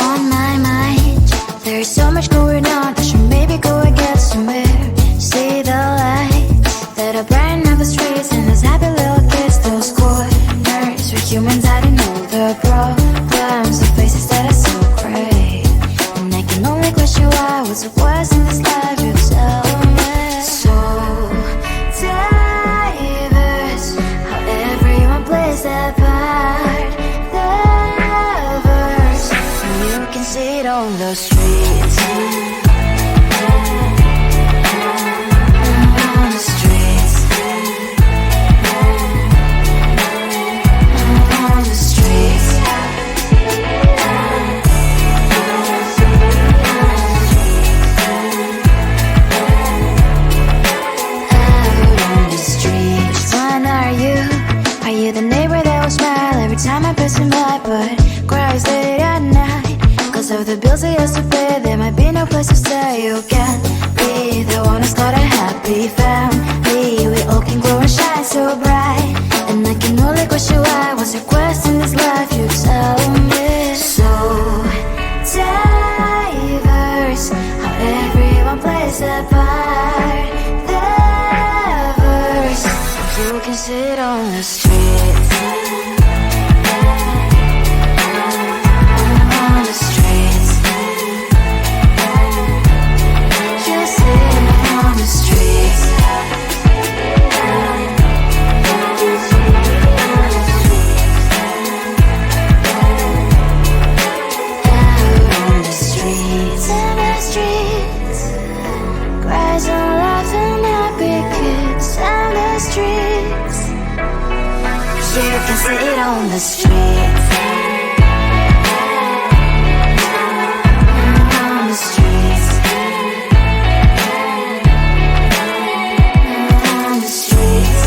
On my mind, there's so much going on. I should maybe go and get somewhere. See the lights that are brighten up the streets, and those happy little kids, those corners where humans hiding all the problems, the faces that are so gray. And I can only question why, what's the worst in this life, you tell me. So diverse, how everyone plays their part. The verse, you can see it on the streets. On the streets. On the streets. Are you the neighbor that will smile every time I pass him by, but cries late at night? Cause of the bills I used to pay, there might be no place to stay. You can be the one who's got a happy family. We all can glow and shine so bright, and I can only question why, what's your quest in this life, you tell me. So diverse, how everyone plays their part. The verse, you can sit on the streets. On the streets. You sit on the streets. Out on the streets. In the streets. Cries and laughing happy kids. On the streets. You can sit on the streets. On the streets. On the streets.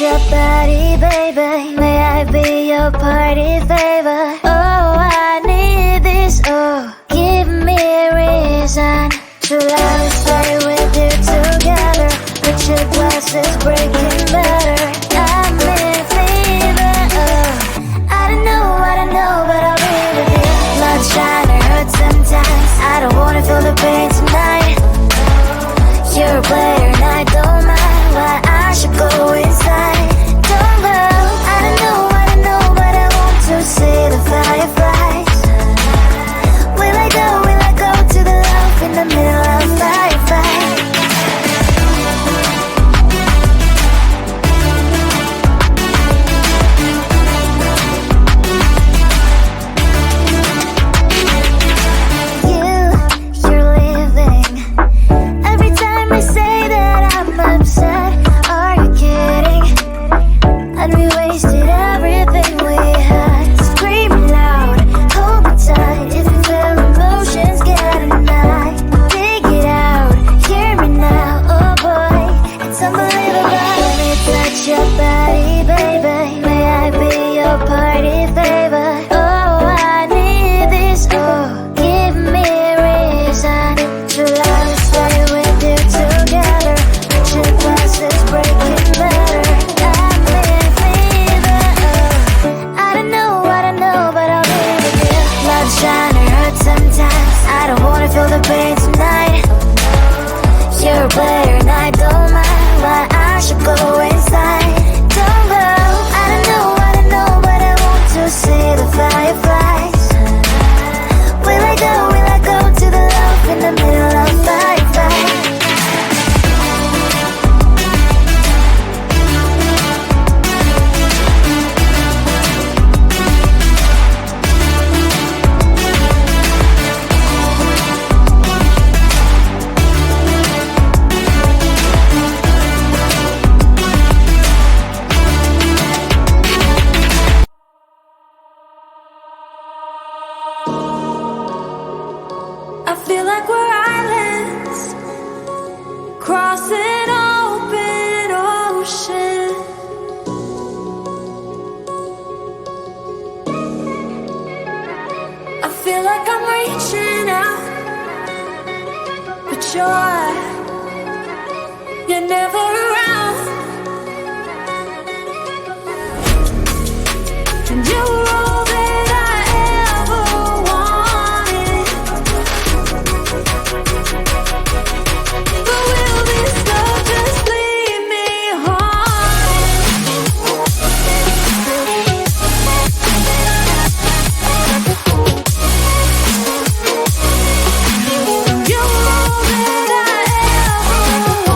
Your body, baby, may I be your party favor? Oh, I need this, oh, give me a reason to let me stay with you together. Put your glasses breaking better, I'm in fever, oh. I don't know, but I'll be with you. Blood trying to hurt sometimes, I don't wanna feel the pain tonight. You're a player and I don't mind why I should go inside. Don't go, I don't know, but I want to see the fireflies. Will I go to the love in the middle of firefight? You're leaving. Every time I say that across an open ocean. I feel like I'm reaching out, but you're never around. And you were all that I ever wanted. But will this love just leave me You were all that I ever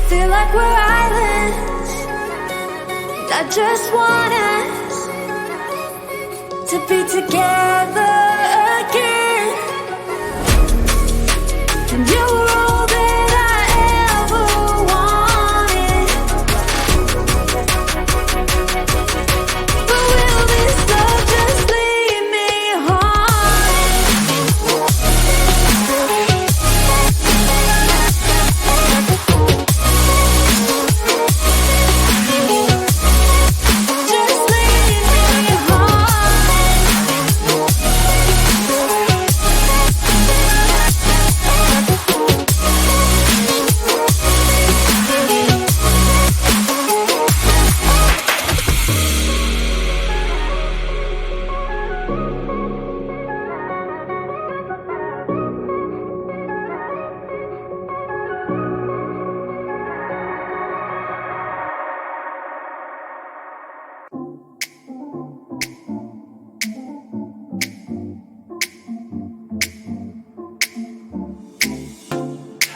feel like we're islands. I just want us to be together again. And you were all that I ever wanted. But will this love just leave me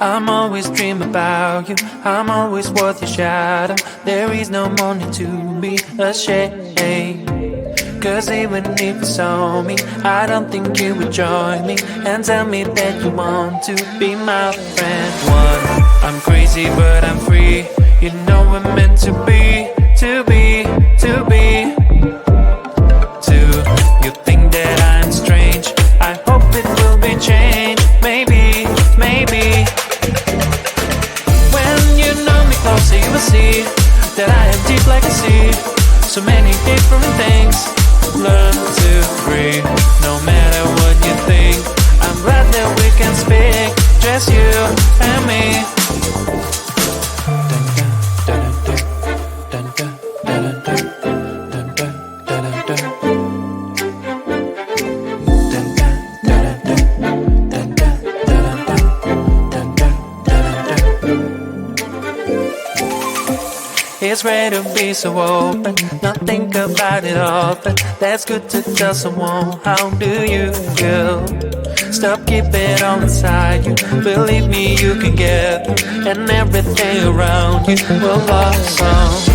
I'm always dreaming about you. I'm always worth your shadow. There is no more need to be ashamed. Cause even if you saw me, I don't think you would join me and tell me that you want to be my friend. One, I'm crazy but I'm free. You know we're meant to be, to be, to be. Two, you think that I'm strange. I hope it will be changed. Maybe, maybe. So you will see that I am deep like a sea. So many different things. Learn to breathe, no matter what you think. I'm glad that we can speak, just you and me. It's rare to be so open, not think about it often. That's good to tell someone, how do you feel? Stop keeping it all inside you. Believe me, you can get through, and everything around you will blossom.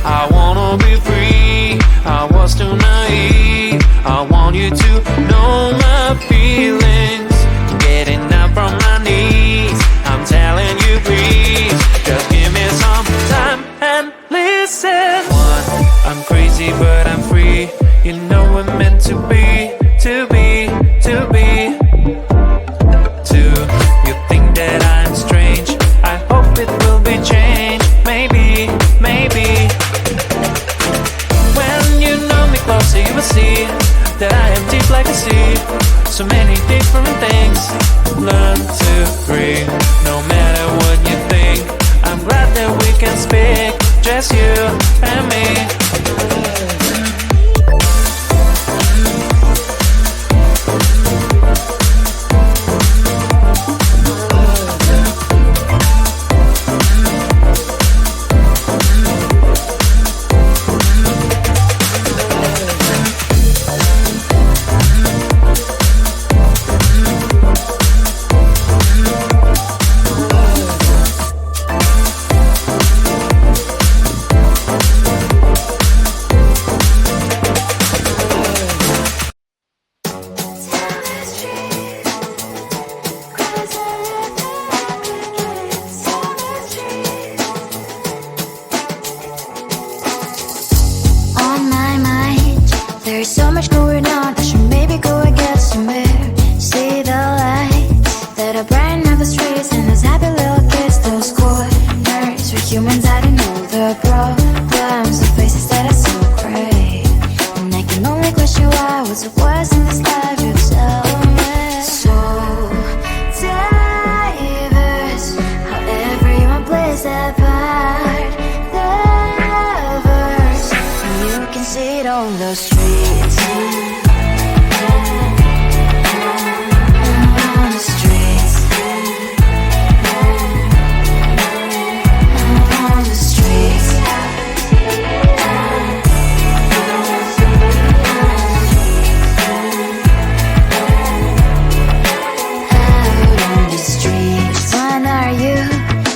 I wanna be free, I was too naive. I want you to know my feelings. Getting up from my knees, I'm telling you please, just give me some time and listen. One, I'm crazy but I'm free. You know we're meant to be, to be, to be. Two, you think that I'm strange. I hope it will be changed. Maybe, maybe. When you know me closer you will see that I am deep like a sea. So many different things. Learn to breathe, no matter what you think. I'm glad that we can speak, just you and me. There's so much going on, I should maybe go and get some air. See the lights that are brighten up the streets, and those happy little kids, those corners where humans hiding all the problems, the faces that are so great. And I can only question why, what's the worst in this life, you tell me. So diverse, how everyone plays their part. The verse, and you can see it on the streets. On the streets. On the streets.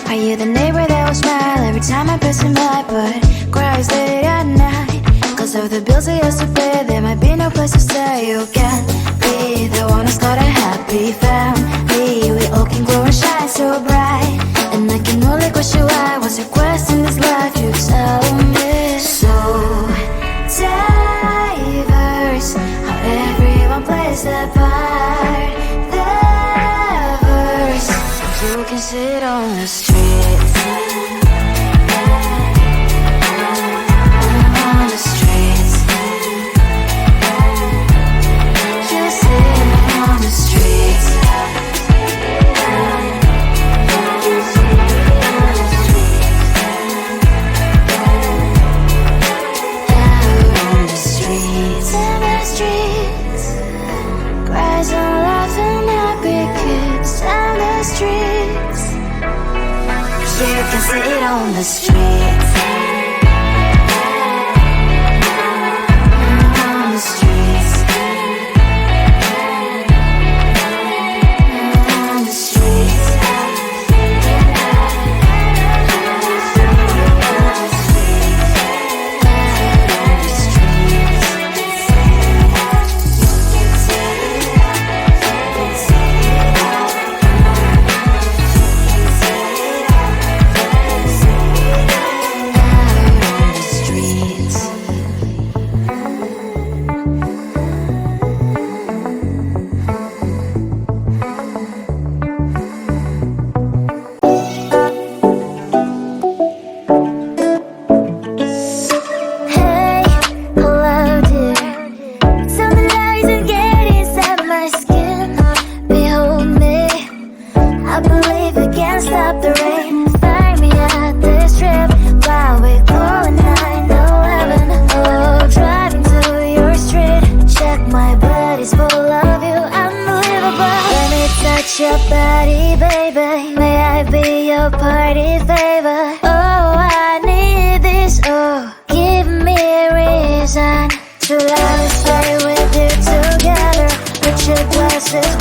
Are you the neighbor that will smile every time I pass him by, but cries late at night? Cause of the bills I used to pay, there might be no place to stay. You can be the one who's got a happy family. We all can glow and shine so bright, and I can only question why, what's your quest in this life, you tell me. So diverse, how everyone plays their part. The verse, you can sit on the streets. On the streets. You sit on the streets. Out on the streets. In the streets. Cries and laughing happy kids. On the streets. You can see it on the streets. On the streets. On the streets. Your body, baby, may I be your party favor? Oh, I need this, oh, give me a reason to love and stay with you together. Put your glasses